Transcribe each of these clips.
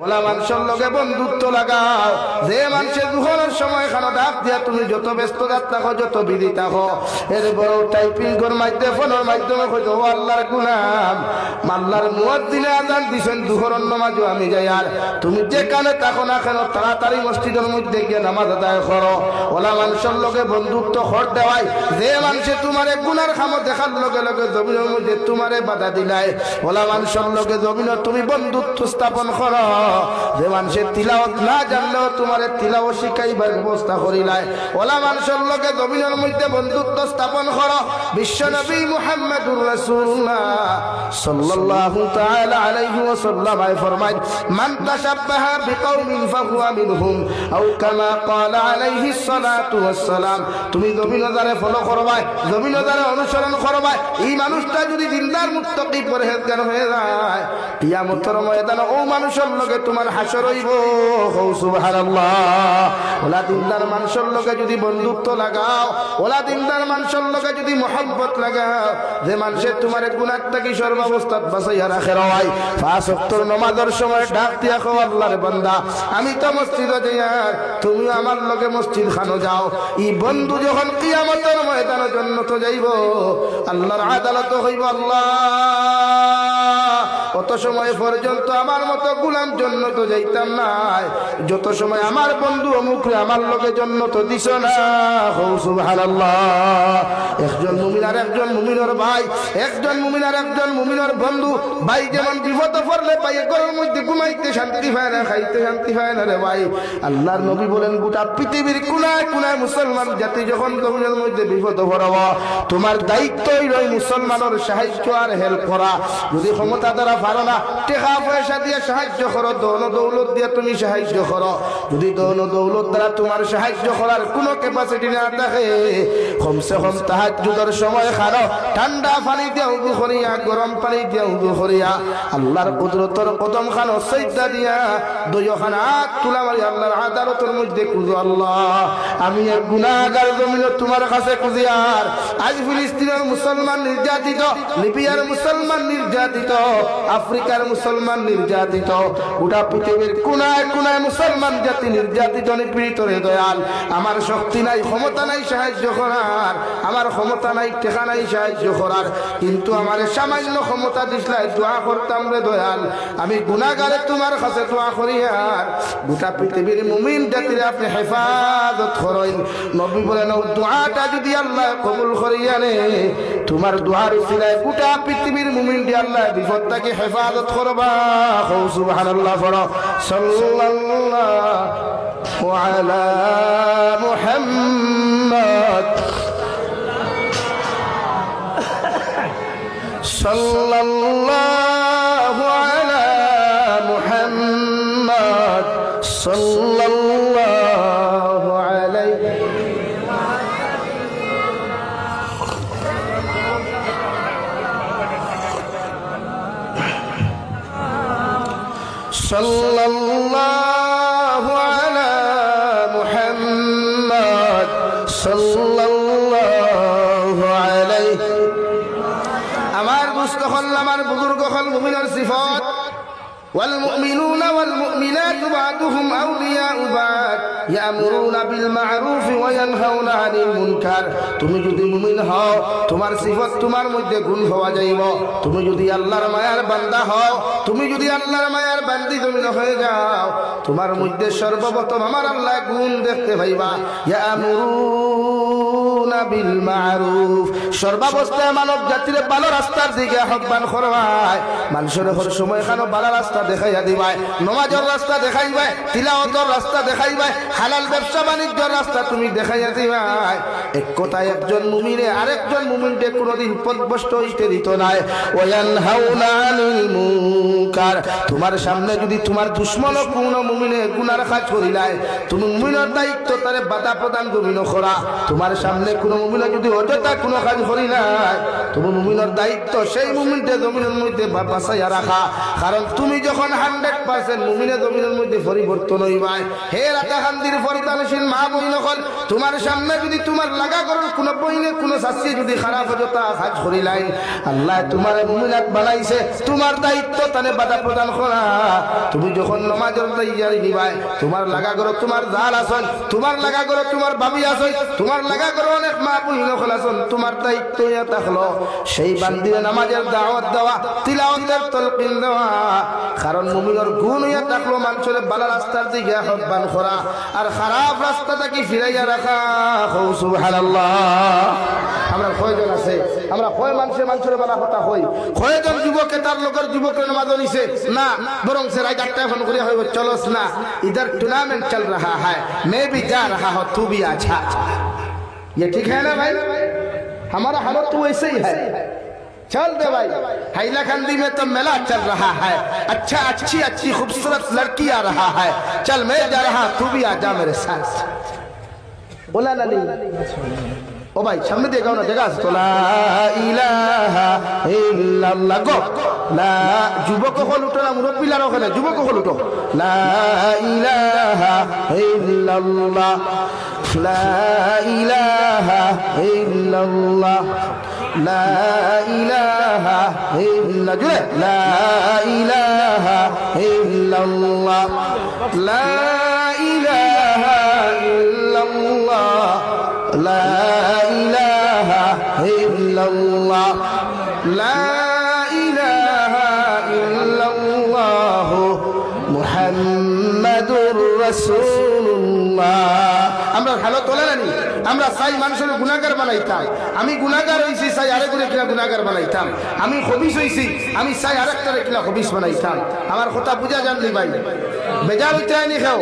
OLA মানুষের লগে বন্ধুত্ব লাগাও। যে মানুষের দুঃখের সময় খানো ডাক দিয়া তুমি যত ব্যস্ততা থাকো, যত বিধি থাকো, এরপর টাইপিং কর মাধ্যমে ফোনের মাধ্যমে কইতো ও আল্লাহর গুলাম, আল্লাহর মুয়াজ্জিনে আযান দিছেন দুহর নামাজও আমি যাই। আর তুমি যেখানে থাকো না কেন তাড়াতাড়ি মসজিদের মধ্যে গিয়ে নামাজ আদায় করো। ওলা মানুষের লগে বন্ধুত্ব কর দেওয়াই। যে মানুষে তোমারে গুনার খামো দেখার লগে লগে জমিনের মধ্যে তোমারে বাধা দিলাই, ওলা মানুষের লগে জমিন তুমি বন্ধুত্ব স্থাপন করো। যে মানুষের তিলাওয়াত না জানলেও তোমারে তিলাওয়াত শিখাইবার ব্যবস্থা করিলাই, ওলা মানুষের লগে জমিনের মধ্যে বন্ধুত্ব স্থাপন করো। বিশ্বনবী মুহাম্মদুর রাসূলুল্লাহ সাল্লাল্লাহু তাআলা আলাইহি ওয়াসাল্লাম ফরমায়, মান তাশাব্বাহা বিকওমিন ফাহুয়া মিনহুম আও কামা ক্বালা আলাইহিস সালাতু ওয়াস সালাম। তুমি জমিনদারে ফলো করবাই, জমিনদারে অনুসরণ করবাই। এই মানুষটা যদি দিনদার মুত্তাকি পরহেজগার হয়ে যায়, কিয়ামতের ময়দানে ও মানুষের লগে তোমার হাসর হইব। সুবহানাল্লাহ। ওলা দিনদার মানুষের লগে যদি বন্ধুত্ব লাগাও, ওলা দিনদার মানুষের লগে যদি মহব্বত লাগাও, যে মানুষের তোমার গুনাহ থেকে সর্বাবস্থাত বাঁচাইয়া রাখে রয়। পাঁচ ওয়াক্তের নামাজের সময় ডাক দিয়া কও আল্লাহর বান্দা আমি তো মসজিদে যাই, আর তুমি আমার লগে মসজিদ খানো যাও। এই বন্ধু যখন কিয়ামতের ময়দানে জান্নাতে যাইব, আল্লাহর আদালত হইব। আল্লাহ কত সময় পর্যন্ত আমার মতো গুলাম জান্নাতে যাইতাম না, যত সময় আমার বন্ধু অমুকরে আমার লগে জান্নাতে দিছ না। সুবহানাল্লাহ। একজন মুমিন আর একজন মুমিনের ভাই, একজন মুমিন আর একজন মুমিনের বন্ধু। ভাই যেমন বিপদে পড়লে পায়ে ঘরের মধ্যে ঘুমাইতে শান্তি পায় না, খাইতে শান্তি পায় না রে ভাই। আল্লাহর নবী বলেন গোটা পৃথিবীর কোনায় কোনায় মুসলমান জাতি যখন জমিনের মধ্যে বিপদে পড়ব, তোমার দায়িত্বই রয় মুসলমানের সাহায্য আর হেল্প করা। যদি ক্ষমতা দ্বারা পারো না, টাকা পয়সা দিয়ে সাহায্য করো, দৌন দৌলত দিয়ে তুমি সাহায্য করো। যদি দৌন দৌলত দ্বারা তোমার সাহায্য করার কোনো ক্যাপাসিটি না থাকে, কমসে কম তাহাজ্জুদের সময় খানো, ঠান্ডা পানি দিয়ে উযু করিয়া, গরম পানি দিয়ে উযু করিয়া, আল্লাহর কুদরতের কদম খানো সিজদা দিয়া, দুইখানা হাত তুলা মারি আল্লাহর আদালতের মধ্যে কুজো, আল্লাহ আমি এক গুনাহগার জমিনে তোমার কাছে কুজি। আর আজ ফিলিস্তিনের মুসলমান নির্যাতিত, লিবিয়ার মুসলমান নির্যাতিত, আফ্রিকার মুসলমান নির্যাতিত, গোটা পৃথিবীর কোনায় কোনায় মুসলমান জাতি নির্যাতিত নিপীড়িত রে দয়াল। আমার শক্তি নাই, ক্ষমতা নাই সাহায্য করার, আমার ক্ষমতা নাই, টেকা নাই সাহায্য করার, কিন্তু আমার সামান্য ক্ষমতা দিসলাই দোয়া করতাম রে দয়াল। আমি গুনাহগারে তোমার কাছে দোয়া করি, আর গোটা পৃথিবীর মুমিন জাতির আপনি হেফাজত করেন। নবী বলেন ও দোয়াটা যদি আল্লাহ কবুল করিয়া নে, তোমার দোয়ার উসিলায় গোটা পৃথিবীর মুমিন দিয়ে আল্লাহ বিপদ থেকে হেফাজত করবা। সুবহানাল্লাহ। পড়ো সাল্লাল্লাহু আলা মুহাম্মদ সাল্লাল্লাহু আলা মুহাম্মদ সাল্লাল্লাহু আলাইহি সাল্লাল্লাহু আলা মুহাম্মদ সাল্লাল্লাহু আলাইহি। আমার দুস্থ হল, আমার বুজুর্গ হল মুমিনের সিফাত। والمؤمنون والمؤمنات بعضهم أولياء بعض يأمرون بالمعروف وينهون عن المنكر। তুমি যদি মুমিন হও, তোমার সিফত তোমার মধ্যে গুণ হওয়া যাইব। তুমি যদি আল্লাহর মায়ার বান্দা হও, তুমি যদি আল্লাহর মায়ার বান্দি তুমি হয়ে যাও, তোমার মধ্যে সর্বপ্রথম আমার আল্লাহ গুণ দেখতে পাইবা। ইয়ামুরুনা বিল মারুফ, সর্বাবস্থায় মানব জাতির ভালো রাস্তার দিকে আহ্বান করবাই। মানুষের হর সময় খানো ভালো রাস্তা দেখাইয়া দিবাই, নমাজের রাস্তা দেখাইবাই, তিলাওয়াতের রাস্তা দেখাইবাই, হালাল ব্যবসা বাণিজ্যের রাস্তা তুমি দেখাইয়া দিবাই। এক কথায় একজন মুমিনে আরেকজন মুমিনকে কোনোদিন পথভ্রষ্ট হইতে দিত নাই। ওয়ায়ানহাউনা আনিল মুনকার, তোমার সামনে যদি তোমার দুশমন কোনো মুমিনে গুনার কাজ করিলাই, তুমি মুমিনের দায়িত্ব তারে বাধা প্রদান করিনো করা। তোমার সামনে কোনো মুমিনে যদি অযথা কোনো কাজ করিলাই, তুমি মুমিনের দায়িত্ব সেই মুমিনকে জমিনের মধ্যে বাঁচাইয়া রাখা। কারণ তুমি যখন 100% মুমিনে জমিনের মধ্যে পরিবর্তন হইবাই। হে রাতাকান্দির ফরদানশীল মা বোন, তোমার সামনে যদি তোমার লাগা করার কোন বইনে কোন শাস্তি যদি খারাপ হজতা কাজ করিলাই আল্লাহ তোমার মুমিনাত বানাইছে তোমার দায়িত্ব তানে বাধা প্রদান করা তুমি যখন নামাজের তৈয়ারি নিবাই তোমার লাগা করো তোমার জাল আসন তোমার লাগা করো তোমার ভাবি আসন তোমার লাগা করো অনেক মা বহিন আসন তোমার দায়িত্ব ইয়া থাকলো সেই বান্দিরে নামাজের দাওয়াত দেওয়া তিলাওয়াতের তালকিন দেওয়া কারণ মুমিনের গুণ ইয়া থাকলো মানুষের ভালো রাস্তার দিকে আহ্বান করা আর খারাপ রাস্তা থেকে ফিরাইয়া রাখা সুবহানাল্লাহ আমরা কয়জন আছে আমরা কয় মানুষের বেলা কথা হই কয়জন যুবকে তার লোকের যুবকের নামাজ নিছে না বরং সে রাত 8টায় ফোন করিয়া হইব চলোস না इधर टूर्नामेंट चल रहा है मैं भी जा रहा हूं तू भी अच्छा ये ठीक है ना भाई हमारा हालत तो वैसे ही है चल दे भाई हैलाकंदी में तो मेला चल रहा है अच्छा अच्छी अच्छी खूबसूरत लड़की आ रहा है चल मैं जा रहा तू भी आ जा मेरे साथ बोला ना नहीं ओ भाई सामने देखो ना जगह तो ला इलाहा इल्लाल्लाह गो ला যুবক হল উঠো না মুরব্বিলার ওখানে যুবক হল উঠো লা ইলাহা ইল্লাল্লাহ লা ইলাহা ইল্লাল্লাহ লা ইলাহা ইল্লাল্লাহ লা ইলাহা ইল্লাল্লাহ লা ইলাহা ইল্লাল্লাহ লা ইলাহা ইল্লাল্লাহ লা ইলাহা ইল্লাল্লাহ মুহাম্মাদুর রাসূলুল্লাহ আমরা ভালো তোলে নানি আমরা চাই মানুষের গুনাহগার বানাইতাম আমি গুনাহগার হইছি চাই আরেক করে কিনা গুনাহগার বানাইতাম আমি খবিস হইছি আমি চাই আরেকটারে কিনা খবিস বানাইতাম আমার কথা বুঝা জানলি ভাই বেজার হইতে আইনি খাও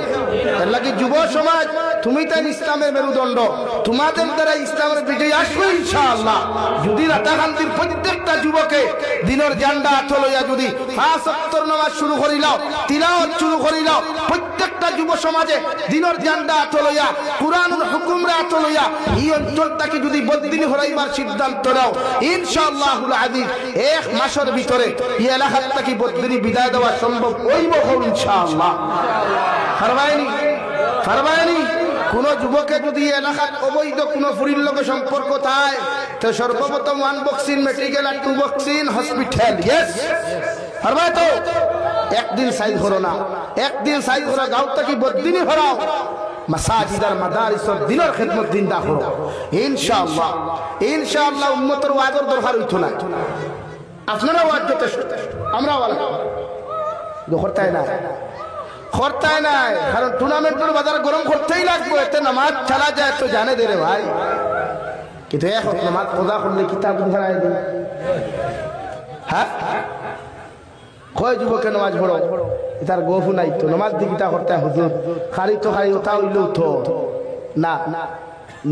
এর লাগি যুব সমাজ তুমি তাই ইসলামের মেরুদণ্ড তোমাদের দ্বারা ইসলামের বিজয় আসবে ইনশাআল্লাহ যদি রাতাকান্তির প্রত্যেকটা যুবকে দিনের জান্ডা হাতে লইয়া যদি 5 ওয়াক্ত নামাজ শুরু করিলাও তিলাওয়াত শুরু করিলাও প্রত্যেকটা যুব সমাজে দিনের জান্ডা হাতে লইয়া কুরআনুল হুকুমরা হাতে লইয়া এই অঞ্চলটাকে যদি বদদিনী হরাইবার সিদ্ধান্ত নাও ইনশাআল্লাহুল আযীজ এক মাসের ভিতরে এই এলাকাটাকে বদদিনী বিদায় দেওয়া সম্ভব হইব ইনশাআল্লাহ ফারমাইনি কোন যুবকে যদি এলাকার অবৈধ কোন ফুরির লোক সম্পর্ক থাকে তো সর্বপ্রথম 1 বক্সিং মেডিকেল আর 2 বক্সিং হসপিটাল यस ফারমায় তো একদিন সাইজ করো না একদিন সাইজ করো গাঁওটা কি বদদিনী হরাও মাসাজিদ আর মাদারিস দিনের খিদমত দিনদা করো ইনশাআল্লাহ উম্মতের ওয়াজের দরকার হইতো না আপনারা ওয়াজ যথেষ্ট আমরা ওয়ালা করতেই না করতেই নাই কারণ টুর্নামেন্টের বাজার গরম করতেই লাগবে এতে নামাজ চালা যায় তো জানে দে রে ভাই কিন্তু এখন নামাজ খোদা করলে কিতাব ধরাই দিই হ্যাঁ কয় যুবকে নামাজ পড়ো তার গফু নাই তো নামাজ দিকিতা করতে হুজুর খালি তো খালি ওটা হইল তো না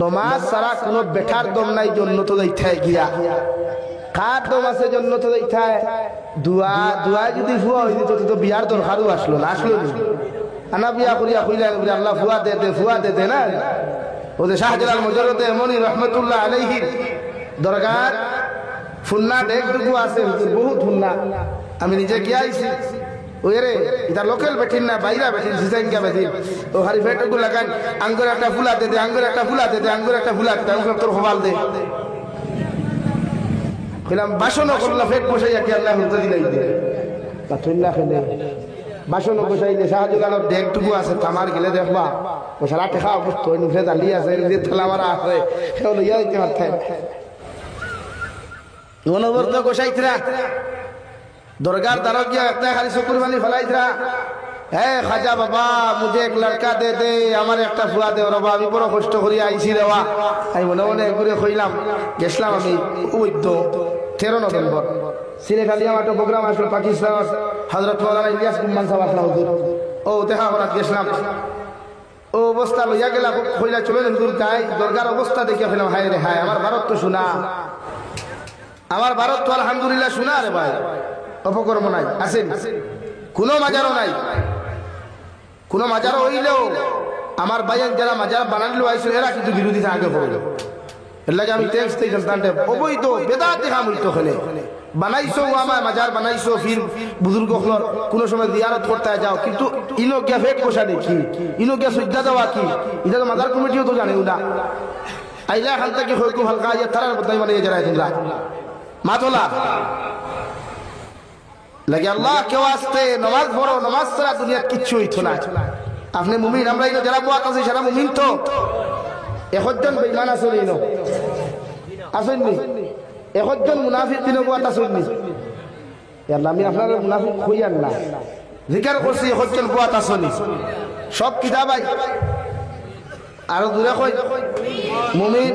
নামাজ সারা কোনো বেঠার দম নাই জন্য তো যাইতে গিয়া কার দম আছে জন্য তো যাইতে দুয়া যদি ফুয়া হয়ে যেত তো বিয়ার দরকারও আসলো না আনা বিয়া করিয়া কইলেন আল্লাহ ফুয়া দে না ও যে শাহজালাল মুজাররদে এমনি রহমতুল্লাহ আলাইহি দরগার ফুন্না দেখটুকু আছে বহুত ফুন্না আমি নিজে গিয়ে আইছি ওই রে এটা লোকাল বেঠিন না বাইরা বেঠিন সিজাইন কা বেঠিন ও হারি ফেটুকু লাগান আঙ্গুর একটা ফুলা দে আঙ্গুর একটা ফুলা দে আঙ্গুর একটা ফুলা দে আঙ্গুর তোর খবাল দে কইলাম বাসনও করলা ফেট বসাইয়া কি আল্লাহ হুজুর দিলাই দে পাতুল্লাহ খেলে বাসনও বসাইলে শাহজালালের দেখটুকু আছে তামার গেলে দেখবা ও সারা টাকা অবস্থ ওই নুফে দালি আছে এই থালা মারা আছে কেউ লইয়া দিতে পারতে অনবরত গোসাইতরা दरगार दारो गया कहता है खाली शुक्रबानी फलाइतरा है खाजा बाबा मुझे एक लड़का दे दे हमारे एक फुआ दे और बाबा बड़ो कष्ट करिया आइছি দেওয়া আমি মনে মনে ঘুরে কইলাম গেছলাম আমি ওই তো 13 নভেম্বর সিলেখালি আমার একটা প্রোগ্রাম আসলো পাকিস্তান হযরত মাওলানা ইলিয়াস কুম্মান সাহেব আসলো হুজুর ও দেখা করা গেছলাম ও অবস্থা লইয়া গেলা কইলা চলে হুজুর তাই দরগার অবস্থা দেখে ফেলাম হায় রে হায় আমার ভারত তো শোনা আমার ভারত তো আলহামদুলিল্লাহ শোনা রে ভাই অপকর্ম নাই আসেন কোনো মাজারও নাই কোনো মাজারও হইলেও আমার ভাইয়ের যারা মাজার বানাইলো আইসো এরা কিন্তু বিরোধিতা আগে পড়লো এর লাগে আমি টেক্সট থেকে জানতে অবৈধ বেদাতি কাম হইতো ওখানে বানাইছো আমার মাজার বানাইছো ফির বুজুর্গ হলর কোনো সময় জিয়ারত করতে যাও কিন্তু ইনো গিয়া ফেক পোষা দেখি ইনো গিয়া সুজদা দেওয়া কি এটা তো মাজার কমিটিও তো জানেও না আইলা এখান থেকে হইকু হালকা আইয়া তারার বদাই মানে যারাই তোমরা মাতলা লাগে আল্লাহ কেউ আসতে নামাজ পড়ো, নামাজ ছাড়া দুনিয়ার কিচ্ছু হইতো না। আপনি মুমিন, আমরা এই যারা বুয়াত আছি সারা মুমিন তো। একজন বেঈমান আসেন ইনো আসেননি, একজন মুনাফিক দিন বুয়াত আসেননি। আল্লাহ আমি আপনার মুনাফিক হইয়ান না, জিকার করছি একজন বুয়াত আসেনি সব কিতাবাই। আর দূরে কই মুমিন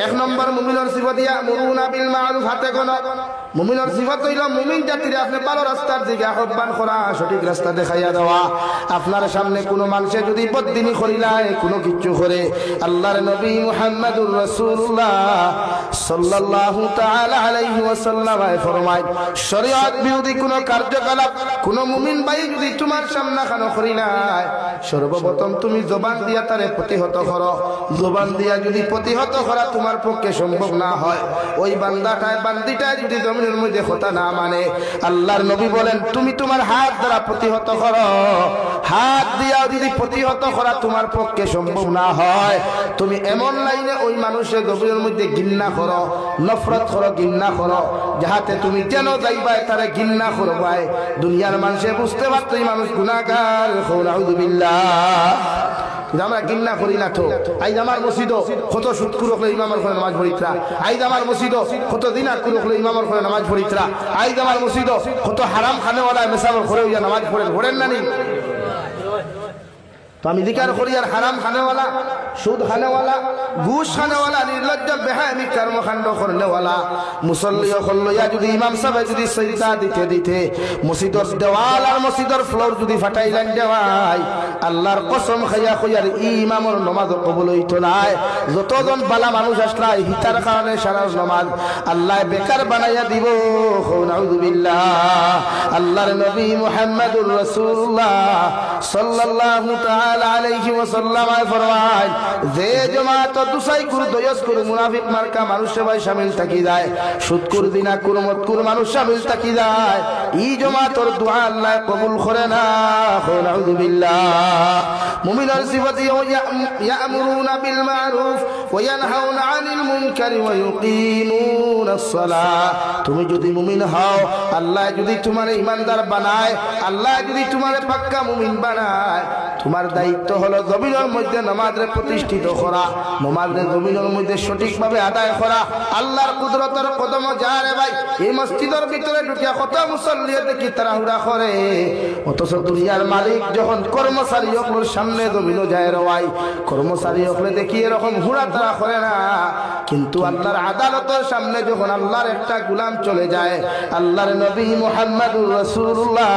এক নম্বর মুমিনের সিফত ইয়ামুরুনা বিল মারুফ, হাতে কোন মুমিনের সিফত হইল মুমিন জাতিরে আপনি ভালো রাস্তার দিকে আহ্বান করা, সঠিক রাস্তা দেখাইয়া দেওয়া। আপনার সামনে কোনো মানুষে যদি বদদিনী করিলায় কোনো কিচ্ছু করে, আল্লাহর নবী মুহাম্মদুর রাসূলুল্লাহ সাল্লাল্লাহু তাআলা আলাইহি ওয়াসাল্লাম ফরমায় শরীয়ত বিরোধী কোনো কার্যকলাপ কোনো মুমিন ভাই যদি তোমার সামনে খানো করিলায়, সর্বপ্রথম তুমি জবান দিয়া তারে প্রতিহত করো। জবান দিয়া যদি প্রতিহত করা তোমার পক্ষে সম্ভব না হয়, ওই বান্দাটায় বান্দিটায় যদি জমিনের মধ্যে কথা না মানে, আল্লাহর নবী বলেন তুমি তোমার হাত দ্বারা প্রতিহত করো। হাত দিয়া যদি প্রতিহত করা তোমার পক্ষে সম্ভব না হয়, তুমি এমন লাইনে ওই মানুষের জমিনের মধ্যে ঘৃণা করো, নফরত করো, ঘৃণা করো, যাহাতে তুমি যেন যাইবাই তারে ঘৃণা করবাই, দুনিয়ার মানুষে বুঝতে পারতো এই মানুষ গুনাহগার। আউযুবিল্লাহ। আমরা ঘৃণা করি না তো। আইজ আমার মসজিদ কত সুৎকুর হলে ইমামের ঘরে নামাজ পড়িতরা, আইজ আমার মসজিদ কত দিনাকুর হলে ইমামের ঘরে নামাজ পড়িতরা, আইজ আমার মসজিদ কত হারাম খানেওয়ালা মেসামের ঘরে হইয়া নামাজ পড়েন না নি? তো আমি জিকার করি আর হারাম খানেওয়ালা, সুদ খানেওয়ালা, ঘুষ খানেওয়ালা, নির্লজ্জ বেহায়ামি কর্মকাণ্ড করনেওয়ালা মুসল্লি হল্লইয়া যদি ইমাম সাহেব যদি সজদা দিতে দিতে মসজিদের দেওয়াল আর মসজিদের ফ্লোর যদি ফাটাইলেন দেওয়াই, আল্লাহর কসম খাইয়া কইয়ার ইমামর নামাজ কবুল হইতো না। যতজন বালা মানুষ আসলা হিতার কারণে সারা নামাজ আল্লাহ বেকার বানাইয়া দিব। নাউযুবিল্লাহ। আল্লাহর নবী মুহাম্মদুর রাসূলুল্লাহ সাল্লাল্লাহু তাআলা আলাইহি ওয়াসাল্লাম ফরমায় যে জামাত দুসাই কুর দয়স কুর মুনাফিক মার্কা মানুষ সবাই শামিল থাকি যায়, সুদকুর দিনাকুর মতকুর মানুষ শামিল থাকি যায়, এই জামাতর দোয়া আল্লাহ কবুল করে না। নাউযুবিল্লাহ। মুমিনের সিফাত ইয়ামুরুনা বিল মারুফ ওয়া ইয়ানহাউনা আনিল মুনকারি ওয়া ইউকিমুনাস সালাহ। তুমি যদি মুমিন হও, আল্লাহ যদি তোমার ঈমানদার বানায়, আল্লাহ যদি তোমার পাক্কা মুমিন বানায়, তোমার দায়িত্ব হলো জমিনের মধ্যে নামাজে প্রতিষ্ঠিত করা, নামাজে জমিনের মধ্যে সঠিকভাবে আদায় করা। আল্লাহর কুদরতের কদম যারে ভাই এই মসজিদের ভিতরে ঢুকিয়া কত মুসল্লি দেখি তাড়াহুড়া করে, অথচ দুনিয়ার মালিক যখন কর্মচারী হকলের সামনে জমিনও যায় রওয়াই, কর্মচারী হকলে দেখি এরকম হুড়া তাড়া করে না। কিন্তু আল্লাহর আদালতের সামনে যখন আল্লাহর একটা গোলাম চলে যায়, আল্লাহর নবী মুহাম্মদুর রাসূলুল্লাহ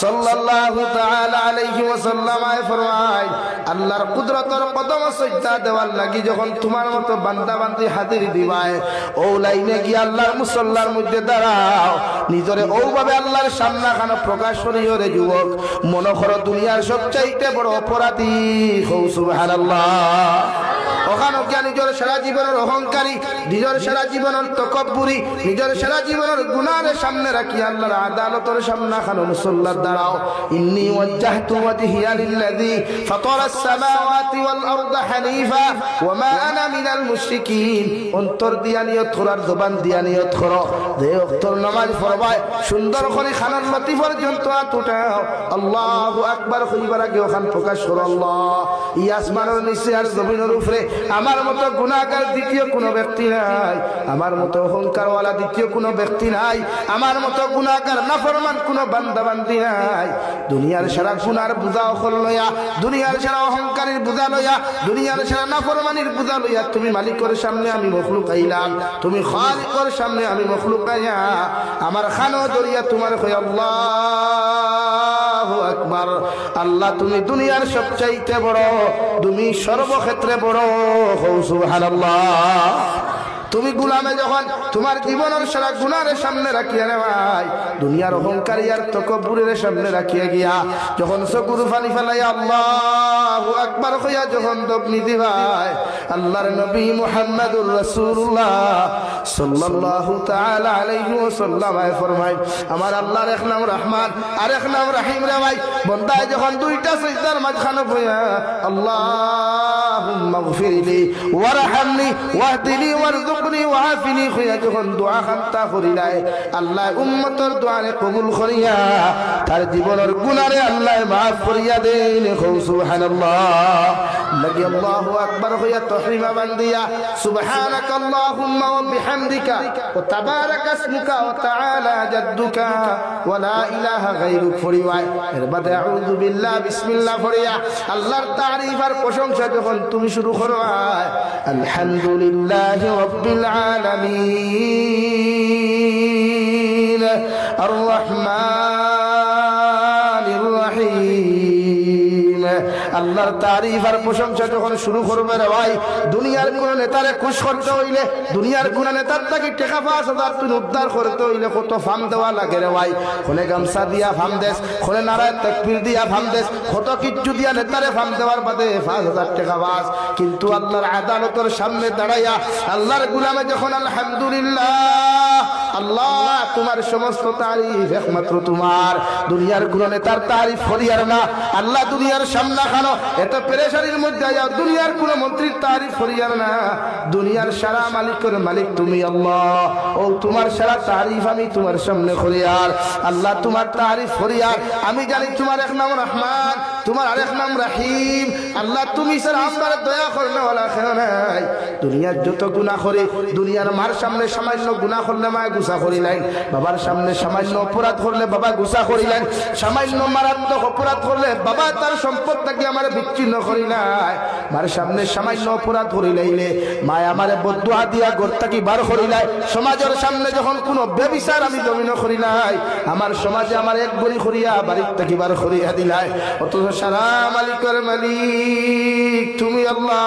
সাল্লাল্লাহু তাআলা আলাইহি ওয়াসাল্লাম ফরমায় আল্লাহর কুদরতের কদম সজদা দেওয়ার লাগি যখন তোমার মতো বান্দা বান্দি হাজির দিবায়, ও লাইনে গিয়ে আল্লাহর মুসল্লার মধ্যে দাঁড়াও, নিজরে ওভাবে আল্লাহর সামনে খানো প্রকাশ করিও রে যুবক, মনে করো দুনিয়ার সবচাইতে বড় অপরাধী। সুবহানাল্লাহ। ওখানে গিয়া নিজের সারা জীবনের অহংকারী, নিজের সারা জীবনের তকব্বুরি, নিজের সারা জীবনের গুনাহের সামনে রাখি আল্লাহর আদালতের সামনে খানো মুসল্লার দাঁড়াও। ইন্নী ওয়াজ্জাহতু ওয়াজহিয়া লিল্লাযী ফাতারাস সামাওয়াতি ওয়াল আরদা হানিফা ওয়া মা আনা মিনাল মুশরিকিন। অন্তর দিয়া নিয়ত করার, জবান দিয়া নিয়ত করো, যে ওয়াক্তর নামাজ পড়বায় সুন্দর করে খানার লতি পর্যন্ত হাত উঠাও, আল্লাহু আকবার কইবার আগে ওখান প্রকাশ করো আল্লাহ এই আসমানের নিচে আর জমিনের উপরে আমার মতো গুনাহগার দ্বিতীয় কোনো ব্যক্তি নাই, আমার মতো অহংকারওয়ালা দ্বিতীয় কোনো ব্যক্তি নাই, আমার মতো গুনাহগার নাফরমান কোনো বান্দা বান্দি নাই। দুনিয়ার সারা গুনার বোঝা অকল লইয়া, দুনিয়ার সারা অহংকারের বোঝা লইয়া, দুনিয়ার সারা নাফরমানির বোঝা লইয়া তুমি মালিকের সামনে আমি মখলুক আইলাম, তুমি খালিকের সামনে আমি মখলুক আইয়া আমার খানো দরিয়া তোমার কই আল্লাহু আকবার। আল্লাহ তুমি দুনিয়ার সবচাইতে বড়, তুমি সর্বক্ষেত্রে বড়। সুবহানাল্লাহ। তুমি গুলামে যখন তোমার জীবনের সারা গুনাহের সামনে রাখিয়া নেওয়াই দুনিয়ার অহংকারী আর তকব্বুরের সামনে রাখিয়া গিয়া যখন চকুর পানি ফেলাইয়া আল্লাহু আকবার কইয়া যখন দপনি দিবাই আল্লাহর নবী মুহাম্মদুর রাসূলুল্লাহ সাল্লাল্লাহু তাআলা আলাইহি ওয়াসাল্লাম ফরমায় আমার আল্লাহর এক নাম রহমান আর এক নাম রহিম রে ভাই বান্দায় যখন দুইটা সিজদার মাঝখানে বইয়া আল্লাহুম্মা গফিরলি ওয়ারহামনি ওয়াহদিনি ওয়ারযুকনি ওয়াআফিনি কইয়া যখন দোয়া খান্তা করিলাই আল্লাহ উম্মতের দোয়ারে কবুল করিয়া তার জীবনের গুনাহে আল্লাহ মাফ করিয়া দেন সুবহানাল্লাহ লাগি আল্লাহু আকবার কইয়া তাহরিমা বান্দিয়া সুবহানাকাল্লাহুম্মা ওয়া বিহামদিকা ওয়া তাবারাকা ইসমুকা ওয়া তাআলা জাদ্দুকা ওয়া লা ইলাহা গায়রুক ফরিওয়ায় এর বাদে আউযু বিল্লাহ বিসমিল্লাহ ফরিয়া আল্লাহর তারিফ আর প্রশংসা যখন তুমি শুরু করো আলহামদুলিল্লাহি রাব্বিল আলামিন আর রহমানির রহিম আল্লাহর তারিফ আর প্রশংসা যখন শুরু করবে রে ভাই দুনিয়ার কোন নেতারে খুশ করতে হইলে দুনিয়ার কোন নেতার থেকে টাকা ৫,০০০ তুই উদ্ধার করতে হইলে কত ফাম দেওয়া লাগে রে ভাই কোনে গামছা দিয়া ফাম দেশ কোনে নারায় তাকবীর দিয়া ফাম দেশ কত কিচ্ছু দিয়া নেতারে ফাম দেওয়ার বাদে ৫,০০০ টাকা বাস কিন্তু আল্লাহর আদালতের সামনে দাঁড়াইয়া আল্লাহর গোলামে যখন আলহামদুলিল্লাহ আল্লাহ তোমার সমস্ত তারিফ একমাত্র তোমার দুনিয়ার কোন নেতার তারিফ করিয়ার না আল্লাহ দুনিয়ার সামনে খানো এত পেরেশানির মধ্যে যাও দুনিয়ার কোন মন্ত্রীর তারিফ করিয়ার না দুনিয়ার সারা মালিকের মালিক তুমি আল্লাহ ও তোমার সারা তারিফ আমি তোমার সামনে করিয়ার আল্লাহ তোমার তারিফ করিয়ার আমি জানি তোমার এক নাম রহমান তোমার আরেক নাম রহিম আল্লাহ তুমি স্যার আমার দয়া করলে ওলা কেন নাই দুনিয়ার যত গুনাহ করে দুনিয়ার মার সামনে সামান্য গুনাহ করলে মা গুসা করিলেন বাবার সামনে সামান্য অপরাধ করলে বাবা গুসা করিলেন সামান্য মারাত্মক অপরাধ করলে বাবা তার সম্পদটাকে আমার বিচ্ছিন্ন করিলাই মার সামনে সামান্য অপরাধ করিলাইলে মা আমারে বদদুয়া দিয়া গর্তাকি বার করিলাই সমাজের সামনে যখন কোনো বেবিচার আমি জমিন করিলাই আমার সমাজে আমার এক বড়ি করিয়া বাড়ির থেকে বার করিয়া দিলাই অথচ সারা মালিকের মালিক তুমি আল্লাহ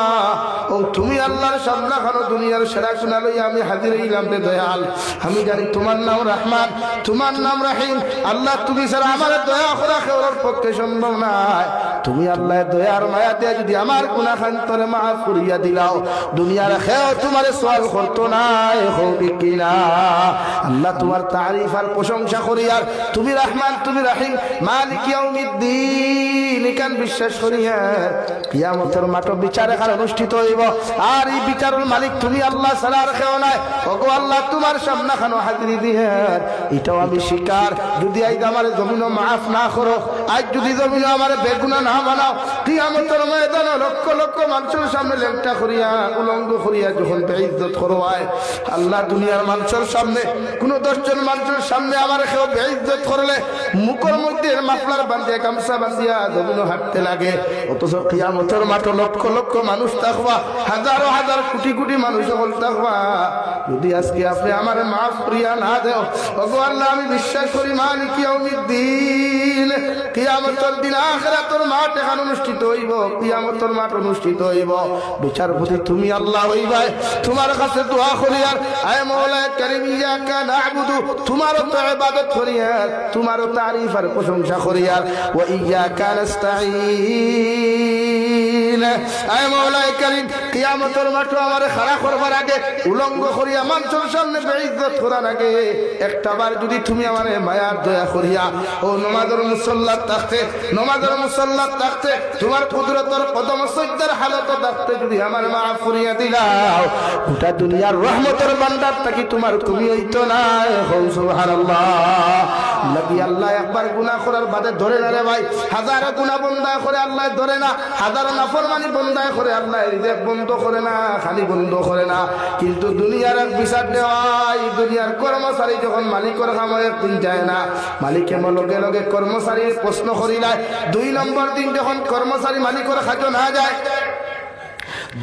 ও তুমি আল্লাহর সামনে খানো দুনিয়ার সেরা গুনাহ লইয়া আমি হাজির হইলাম রে দয়াল আমি জানি তোমার নাম রহমান তোমার নাম রহিম আল্লাহ তুমি ছাড়া আমার দয়া করা কেউর পক্ষে সম্ভব নয় তুমি আল্লাহ দয়ার মায়া দিয়ে যদি আমার গুনাহ খান্তরে মাফ করিয়া দিলাও দুনিয়ার কেউ তোমারে সওয়াল করতো না হবে কিনা আল্লাহ তোমার তারিফ আর প্রশংসা করিয়া তুমি রহমান তুমি রহিম মালিক ইয়াউমিদ্দিন নিকান বিশ্বাস করিয়া কিয়ামতের মাঠ বিচার এখানে অনুষ্ঠিত হইব আর এই বিচারের মালিক তুমি আল্লাহ ছাড়া আর কেউ নাই ওগো আল্লাহ তোমার সামনে খানো হাজিরি দিয়ে এটাও আমি স্বীকার যদি আজ আমার জমিন মাফ না করো আজ যদি জমিন আমার বেগুনা না বানাও কিয়ামতের ময়দানে লক্ষ লক্ষ মানুষের সামনে লেপটা করিয়া উলঙ্গ করিয়া যখন বেইজ্জত করবাই আল্লাহ দুনিয়ার মানুষের সামনে কোন 10 জন মানুষের সামনে আমার কেউ বেইজ্জত করলে মুখের মধ্যে মাফলার বাঁধিয়া গামছা বাঁধিয়া জমিন হাঁটতে লাগে অথচ কিয়ামতের মাঠে লক্ষ লক্ষ মানুষ থাকবা হাজারো হাজার কোটি কোটি মানুষ সকল থাকবা যদি আজকে আপনি আমার মাফ করিয়া না দেও ওগো আল্লাহ আমি বিশ্বাস করি মালিক ইয়াউমিদ্দিন কিয়ামতের দিন আখিরাতের মাঠ এখন অনুষ্ঠিত হইব কিয়ামতের মাঠ অনুষ্ঠিত হইব বিচারপতি তুমি আল্লাহ হইবাই তোমার কাছে দোয়া করি আর আয় মাওলা কারীম ইয়াকা না'বুদু তোমার তো ইবাদত করি আর তোমার তারিফ আর প্রশংসা করি আর ওয়া ইয়াকা নাস্তাঈন আয় মাওলা কারীম কিয়ামতের মাঠে আমারে খাড়া করবার আগে উলঙ্গ করিয়া মানুষের সামনে বেইজ্জত করার আগে একটাবার যদি তুমি আমারে মায়ার দয়া করিয়া ও নামাজের মুসল্লাত থাকতে তোমার কুদরতের কদম সজদার হালত থাকতে যদি আমার মাফ করিয়া দিলাও গোটা দুনিয়ার রহমতের ভান্ডার থাকি তোমার তুমি হইতো না সুবহানাল্লাহ লাগি আল্লাহ একবার গুনাহ করার বাদে ধরে না রে ভাই হাজারো গুনাহ বন্ধ করে আল্লাহ ধরে না হাজারো নাফরমানি বন্ধ করে আল্লাহ রিজেক বন্ধ করে না খালি বন্ধ করে না কিন্তু দুনিয়ার এক বিচার দেওয়াই দুনিয়ার কর্মচারী যখন মালিকের কামে একদিন যায় না মালিকে লগে লগে কর্মচারীর প্রশ্ন করিলায় 2 নম্বর দিন যখন কর্মচারী মালিকের খাজো না যায়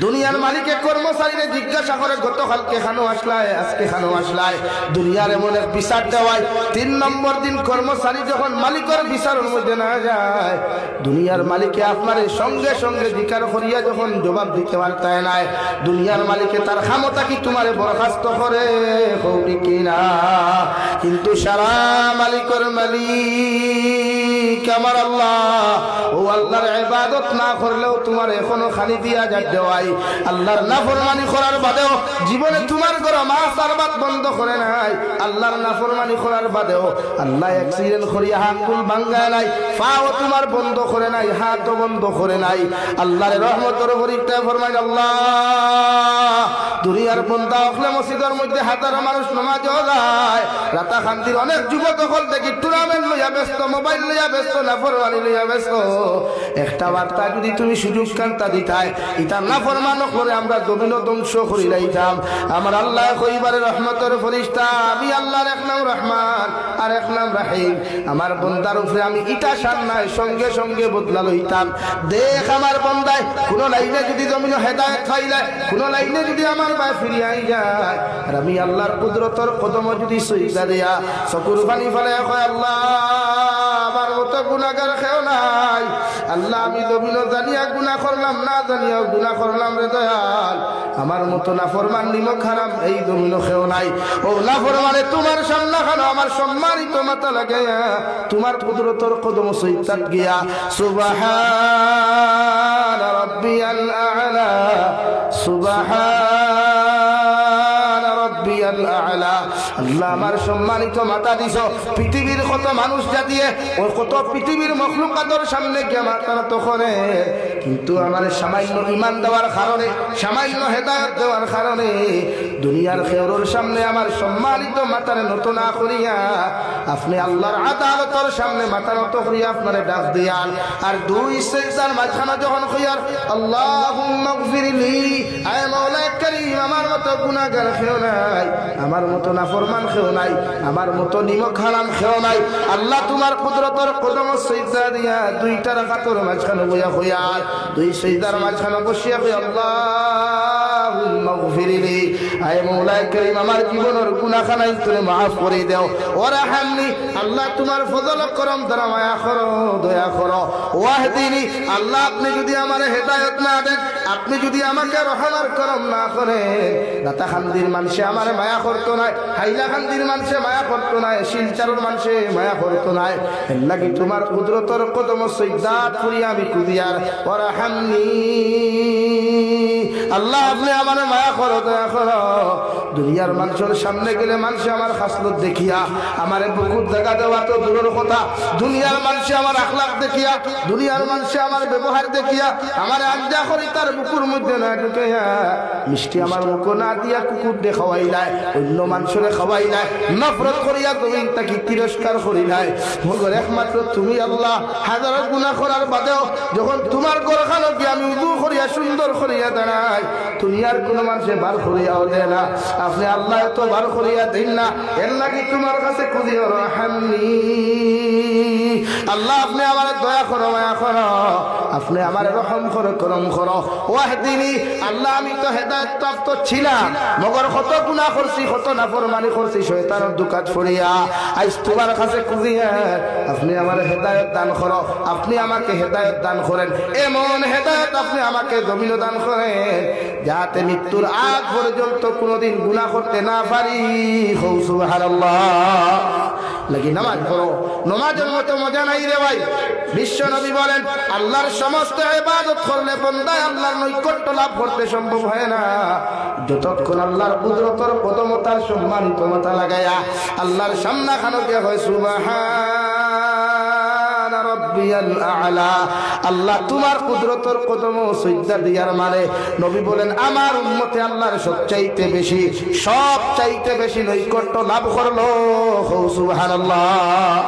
দুনিয়ার মালিকের কর্মচারীরে জিজ্ঞাসা করে গতকালকে খানো আসলায়, আজকে খানো আসলায়, দুনিয়ার এমন এক বিচার দেওয়ায় 3 নম্বর দিন কর্মচারী যখন মালিকের বিচারের মধ্যে না যায়, দুনিয়ার মালিকে আপনার সঙ্গে সঙ্গে জিকার করিয়া যখন জবাব দিতে পারতায় নাই, দুনিয়ার মালিকে তার ক্ষমতা কি তোমার বরখাস্ত করে কৌটি কিনা। কিন্তু সারা মালিকের মালিক আমার আল্লাহ, ও আল্লাহর ইবাদত না করলেও তোমার এখনো খালি দিয়া যা দেওয়াই, আল্লাহর নাফরমানি করার বাদেও জীবনে তোমার ঘর মাছ আর ভাত বন্ধ করে নাই, আল্লাহর নাফরমানি করার বাদেও আল্লাহ অ্যাক্সিডেন্ট করিয়া হাকুল ভাঙ্গা নাই, পাও তোমার বন্ধ করে নাই, হাতও বন্ধ করে নাই। আল্লাহর রহমতের পরীক্ষা ফরমাই আল্লাহ দুনিয়ার বন্দা হলে মসজিদের মধ্যে হাজারো মানুষ নামাজও যায়, রাতা খান্তির অনেক যুবক হল দেখি টুর্নামেন্ট লইয়া ব্যস্ত, মোবাইল লইয়া ব্যস্ত, নাফরমানি লইয়া ব্যস্ত। একটা বার্তা যদি তুমি সুযোগ কান্তা দিতাই, ইটা নাফরমান করে আমরা জমিন ধ্বংস করি লাইতাম। আমার আল্লাহ কইবারে রহমতের ফেরেশতা, আমি আল্লাহর এক নাম রহমান আর এক নাম রাহিম, আমার বন্দার উপরে আমি ইটা শান নাই সঙ্গে সঙ্গে বদলা লইতাম। দেখ আমার বন্দায় কোন লাইনে যদি জমিন হেদায়েত পাইলে, কোন লাইনে যদি আমার ভাই ফিরিয়ে আই যায়, আর আমি আল্লাহর কুদরতের কদম যদি সজদা দেয়া চকুর পানি ফেলে কয় আল্লাহ আমার মতো গুনাহগার কেউ নাই, আল্লাহ আমি জমিন জানিয়া গুনাহ করলাম, না জানিয়া গুনাহ করলাম রে দয়াল, আমার মতো নাফরমান নিমক হারাম এই জমিন কেউ নাই। ও নাফরমানে তোমার সামনে খানো আমার সম্মানিত মাথা লাগাইয়া তোমার কুদরতের কদম সজদা গিয়া সুবহান রাব্বিয়াল আ'লা, সুবহান রাব্বিয়াল আ'লা। আল্লাহ আমার সম্মানিত মাথা দিছ, পৃথিবীর কত মানুষ জাতিয়ে ওই কত পৃথিবীর মখলুকাতের সামনে গিয়ে মাথা নত করে, কিন্তু আমার সামান্য ঈমান দেওয়ার কারণে, সামান্য হেদায়েত দেওয়ার কারণে দুনিয়ার খেয়রের সামনে আমার সম্মানিত মাথার নত না করিয়া আপনি আল্লাহর আদালতের সামনে মাথা নত করিয়া আপনারে ডাক দিয়ান। আর দুই সিজদার মাঝখানে যখন কইয়ার আল্লাহুম্মা গফিরলি, আয় মাওলা কারীম আমার মতো গুনাহগার কেউ নাই, আমার মতো নাফরমান কেউ নাই, আমার মতো নিমক হারাম কেউ নাই, আল্লাহ তোমার কুদরতের কদম সিজদা দিয়া দুইটা রাকাতের মাঝখানে বইয়া কইয়ার, দুই সিজদার মাঝখানে বসিয়া কই আল্লাহুম্মা গফিরলি, আয় মাওলা কারীম আমার জীবনের গুনাহখানা তুমি maaf করে দাও, ওয়ারহামনি আল্লাহ তোমার ফজল করম দ্বারা মায়া করো, দয়া করো, ওয়াহদিনি আল্লাহ আপনি যদি আমার হেদায়েত না দেন, আপনি যদি আমাকে রহমার করম না করেন, রাতা খান্দির মানুষে আমার মায়া করতো না, হাইলা খান্দির মানুষে মায়া করতো না, শিলচারের মানুষে মায়া করতো না, এর লাগি তোমার কুদরতের কদম সজদাত করিয়া আমি কুদিয়ার ওয়ারহামনি আল্লাহ আপনি আমার মায়া করো, দয়া করো। দুনিয়ার মানুষের সামনে গেলে মানুষ আমার খাসলত দেখিয়া আমার বুকুর জায়গা দেওয়া তো দূরের কথা, দুনিয়ার মানুষে আমার আখলাক দেখিয়া, দুনিয়ার মানুষে আমার ব্যবহার দেখিয়া আমার আঞ্জা করি তার বুকুর মধ্যে না ঢুকাইয়া মিষ্টি আমার মুখ না দিয়া কুকুর দিয়ে খাওয়াই নাই, অন্য মানুষের খাওয়াই নাই, নফরত করিয়া তুমি তাকে তিরস্কার করি নাই। মগর একমাত্র তুমি আল্লাহ হাজার গুনাহ করার বাদেও যখন তোমার গরখানো গিয়ে আমি উদু করিয়া সুন্দর করিয়া দাঁড়াই, দুনিয়ার কোন মানুষে বার করিয়াও দেয় না, আপনি আল্লাহ তো বার করিয়া দিন না, এর লাগি তোমার কাছে খুঁজিও রহমানি আল্লাহ আপনি আমার দয়া করো, মায়া করো, আপনি আমার রহম করো, করম করো, ওয়াহদিনি আল্লাহ আমি তো হেদায়েত প্রাপ্ত ছিলাম, মগর কত গুনাহ করছি, কত নাফরমানি করছি, শয়তানের দুকাত ফড়িয়া আজ তোমার কাছে খুঁজিয়া আপনি আমার হেদায়েত দান করো, আপনি আমাকে হেদায়েত দান করেন, এমন হেদায়েত আপনি আমাকে জমিন দান করেন যাতে মৃত্যুর আগ পর্যন্ত কোনোদিন গুনাহ করতে না পারি। সুবহানাল্লাহ। লাগি নামাজ পড়ো, নামাজের মতো মজা নাই রে ভাই। বিশ্ব নবী বলেন আল্লাহর সমস্ত ইবাদত করলে বান্দা আল্লাহর নৈকট্য লাভ করতে সম্ভব হয় না যতক্ষণ আল্লাহর কুদরতের কদম তার সম্মানিত মাথা লাগায়া আল্লাহর সামনে খানকে হয় সুবহান রাব্বিয়াল আ'লা। আল্লাহ তোমার কুদরতের কদম সিজদা দিয়ার মানে নবী বলেন আমার উম্মতে আল্লাহর সবচাইতে বেশি নৈকট্য লাভ করলো। সুবহানাল্লাহ।